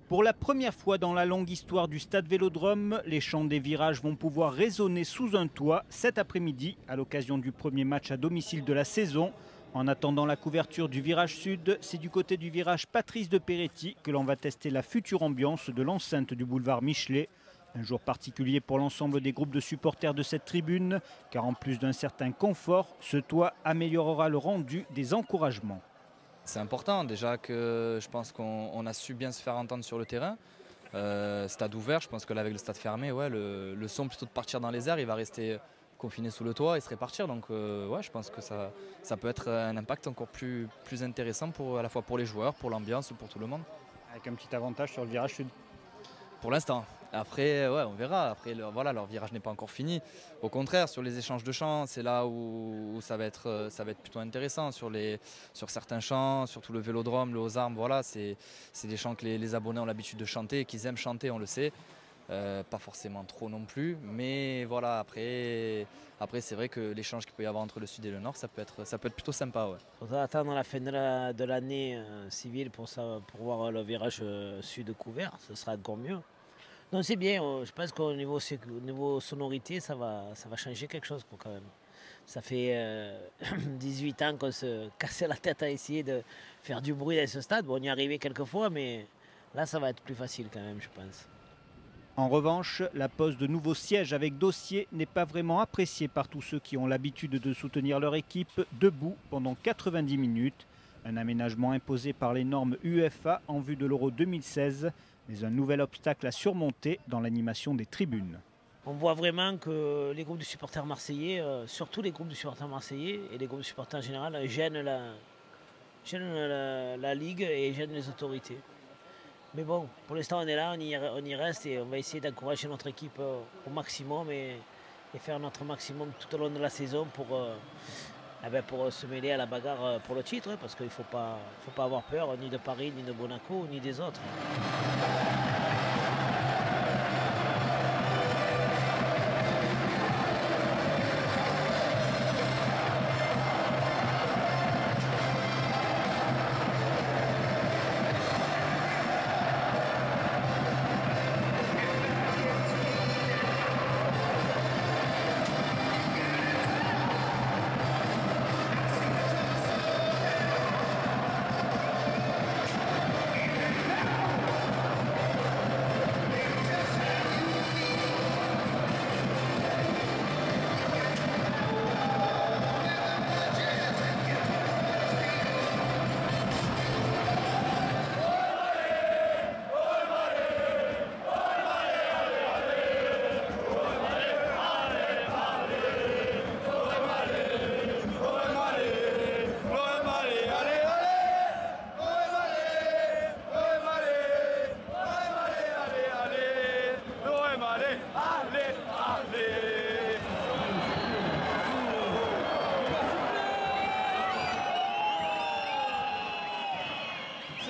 Pour la première fois dans la longue histoire du stade Vélodrome, les chants des virages vont pouvoir résonner sous un toit cet après-midi à l'occasion du premier match à domicile de la saison. En attendant la couverture du virage sud, c'est du côté du virage Patrice de Peretti que l'on va tester la future ambiance de l'enceinte du boulevard Michelet. Un jour particulier pour l'ensemble des groupes de supporters de cette tribune, car en plus d'un certain confort, ce toit améliorera le rendu des encouragements. C'est important déjà que je pense qu'on a su bien se faire entendre sur le terrain. Stade ouvert, je pense que là avec le stade fermé, ouais, le son plutôt de partir dans les airs, il va rester confiné sous le toit et se répartir. Donc ouais, je pense que ça peut être un impact encore plus intéressant à la fois pour les joueurs, pour l'ambiance, pour tout le monde. Avec un petit avantage sur le virage sud. Pour l'instant. Après, ouais, on verra. Après, voilà, leur virage n'est pas encore fini. Au contraire, sur les échanges de chants, c'est là où ça va être plutôt intéressant. Sur certains chants, surtout le Vélodrome, le Aux Armes, voilà, c'est des chants que les abonnés ont l'habitude de chanter, qu'ils aiment chanter, on le sait. Pas forcément trop non plus, mais voilà, après c'est vrai que l'échange qu'il peut y avoir entre le sud et le nord, ça peut être plutôt sympa. Ouais. On va attendre la fin de l'année civile pour voir le virage sud couvert, ce sera encore mieux. Non, c'est bien, je pense qu'au niveau sonorité, ça va changer quelque chose quand même. Ça fait 18 ans qu'on se cassait la tête à essayer de faire du bruit dans ce stade. Bon, on y est arrivé quelques fois, mais là, ça va être plus facile quand même, je pense. En revanche, la pose de nouveaux sièges avec dossier n'est pas vraiment appréciée par tous ceux qui ont l'habitude de soutenir leur équipe debout pendant 90 minutes. Un aménagement imposé par les normes UEFA en vue de l'Euro 2016, mais un nouvel obstacle à surmonter dans l'animation des tribunes. On voit vraiment que les groupes de supporters marseillais, surtout les groupes de supporters marseillais et les groupes de supporters en général, gênent la Ligue et gênent les autorités. Mais bon, pour l'instant on est là, on y reste et on va essayer d'encourager notre équipe au maximum et faire notre maximum tout au long de la saison pour se mêler à la bagarre pour le titre, parce qu'il ne faut pas avoir peur ni de Paris, ni de Monaco, ni des autres.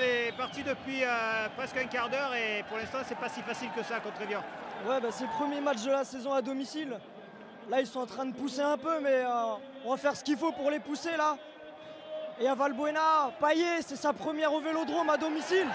C'est parti depuis presque un quart d'heure et pour l'instant c'est pas si facile que ça contre Evian. Ouais, c'est le premier match de la saison à domicile. Là ils sont en train de pousser un peu, mais on va faire ce qu'il faut pour les pousser là. Et à Valbuena, Payet, c'est sa première au Vélodrome à domicile.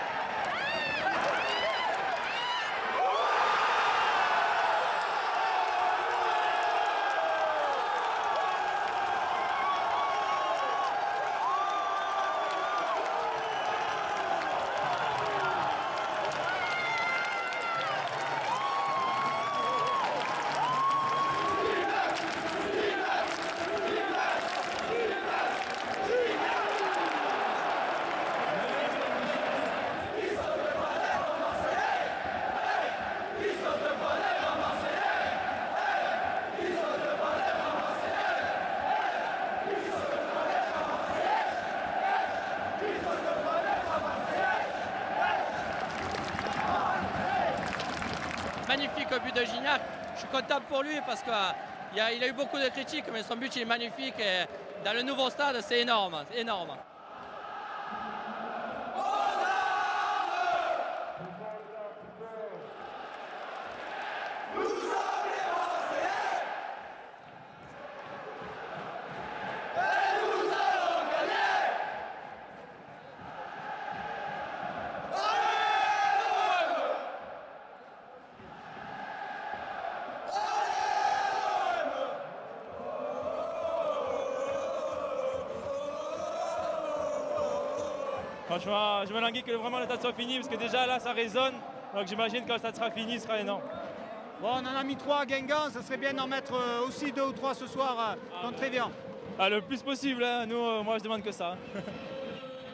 Magnifique au but de Gignac. Je suis content pour lui parce qu'il a eu beaucoup de critiques, mais son but il est magnifique. Et dans le nouveau stade, c'est énorme, énorme. Franchement, je me languis que vraiment le stade soit fini parce que déjà là ça résonne. Donc j'imagine quand le stade sera fini, ce sera énorme. Bon, on en a mis 3 à Guingamp, ça serait bien d'en mettre aussi 2 ou 3 ce soir contre Evian. Le plus possible, hein. Nous, moi je demande que ça.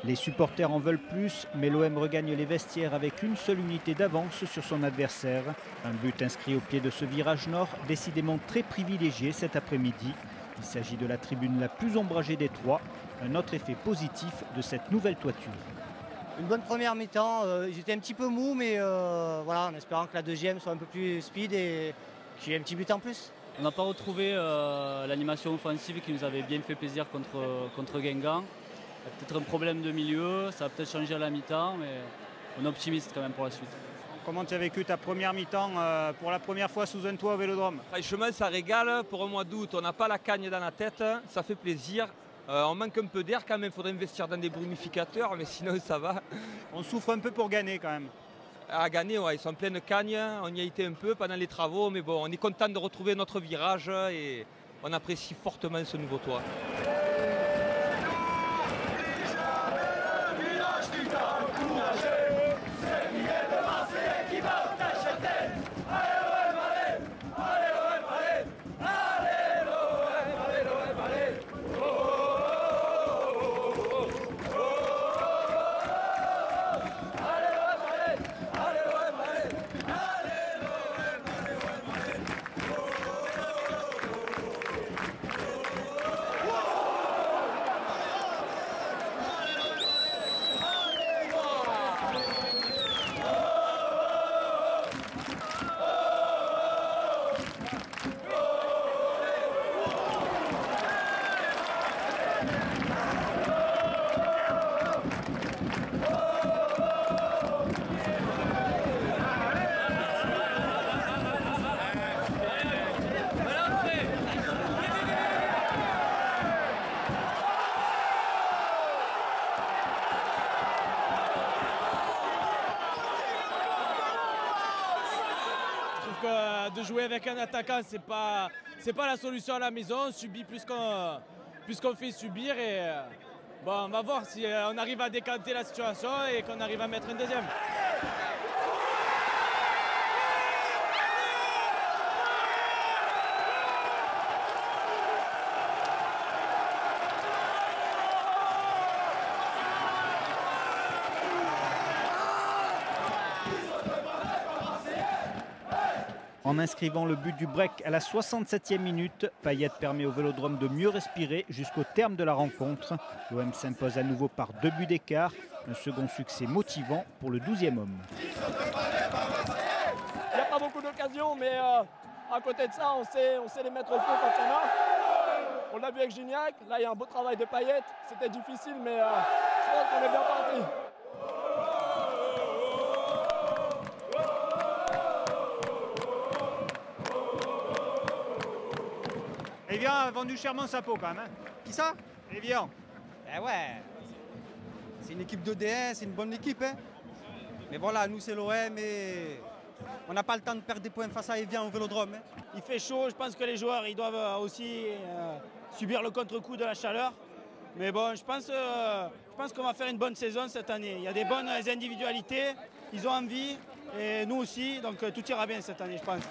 Les supporters en veulent plus, mais l'OM regagne les vestiaires avec une seule unité d'avance sur son adversaire. Un but inscrit au pied de ce virage nord, décidément très privilégié cet après-midi. Il s'agit de la tribune la plus ombragée des 3, un autre effet positif de cette nouvelle toiture. Une bonne première mi-temps, ils étaient un petit peu mous, mais voilà, en espérant que la deuxième soit un peu plus speed et qu'il y ait un petit but en plus. On n'a pas retrouvé l'animation offensive qui nous avait bien fait plaisir contre Guingamp. Il y a peut-être un problème de milieu, ça va peut-être changer à la mi-temps, mais on est optimiste quand même pour la suite. Comment tu as vécu ta première mi-temps pour la première fois sous un toit au Vélodrome? Franchement, ça régale. Pour un mois d'août, on n'a pas la cagne dans la tête, ça fait plaisir. On manque un peu d'air quand même, il faudrait investir dans des brumificateurs, mais sinon ça va. On souffre un peu pour gagner quand même. À gagner, ouais, ils sont en pleine cagne, on y a été un peu pendant les travaux, mais bon, on est content de retrouver notre virage et on apprécie fortement ce nouveau toit. De jouer avec un attaquant, c'est pas la solution à la maison. On subit plus qu'on fait subir. Et bon, on va voir si on arrive à décanter la situation et qu'on arrive à mettre un deuxième. En inscrivant le but du break à la 67e minute, Payet permet au Vélodrome de mieux respirer jusqu'au terme de la rencontre. L'OM s'impose à nouveau par 2 buts d'écart, un second succès motivant pour le 12e homme. Il n'y a pas beaucoup d'occasions, mais à côté de ça, on sait les mettre au fond quand il y en a. On l'a vu avec Gignac, là il y a un beau travail de Payet. C'était difficile, mais je pense qu'on est bien parti. Evian a vendu chèrement sa peau quand même. Hein. Qui ça? Evian. Eh ouais, c'est une équipe de D1, c'est une bonne équipe. Hein. Mais voilà, nous c'est l'OM et on n'a pas le temps de perdre des points face à Evian au Vélodrome. Hein. Il fait chaud, je pense que les joueurs ils doivent aussi subir le contre-coup de la chaleur. Mais bon, je pense qu'on va faire une bonne saison cette année. Il y a des bonnes individualités, ils ont envie et nous aussi, donc tout ira bien cette année, je pense. Ouais,